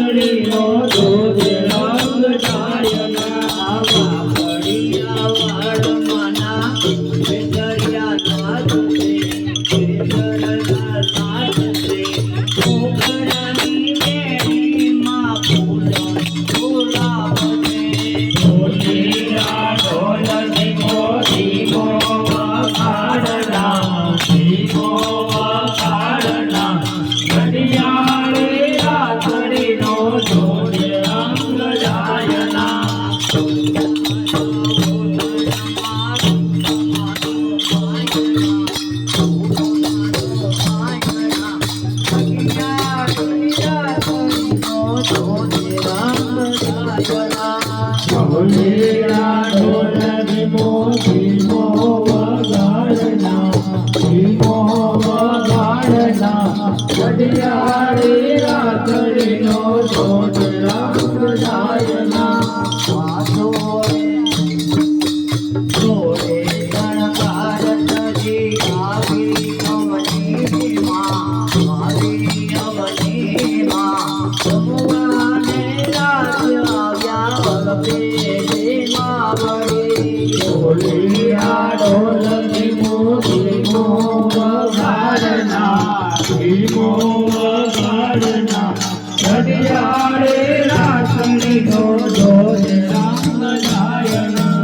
રાતડીનો ધોધ રંગ જાયના વાપડિયા વાળમાના દરિયાના ધોધે દરિયાના સાધે ઉકળાની કેડીમાં ફૂલ ફૂલાવને ઢોલિયા ઢોલ ધીમો ધીમો વગાડના ધીમો વગાડના ઘડિયાળે રાતડીનો ધોધ રંગ જાયના ઢોલિયા ઢોલ ધીમો ધીમો વગાડના ધીમો વગાડના ઘડિયાળે રાતડીનો ધોધ રંગ જાયના ઢોલિયા ઢોલ ધીમો ધીમો વગાડના ધીમો વગાડના ઘડિયાળે રાતડીનો ધોધ રંગ જાયના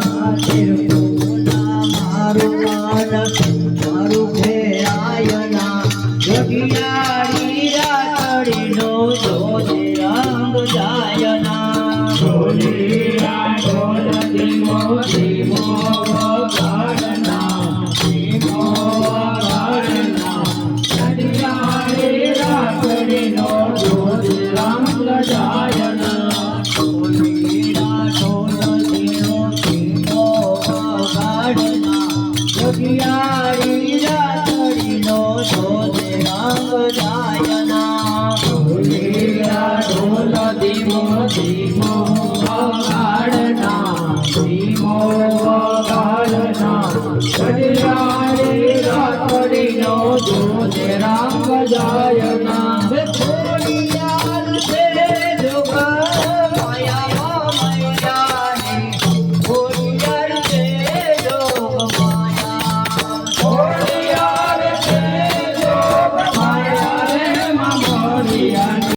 મારું ભેરાયના ઘડિયાળી રાતડીનો ધોધ રંગ જાયના ઢોલિયા ઢોલ ધીમો ધીમો વગાડના ધીમો વગાડના ઘડિયાળે રાતડીનો ધોધ રંગ જાયના ઘડિયાળી રાતડીનો ધોધ રંગ જાયના ઢોલિયા ઢોલ ધીમો ધીમો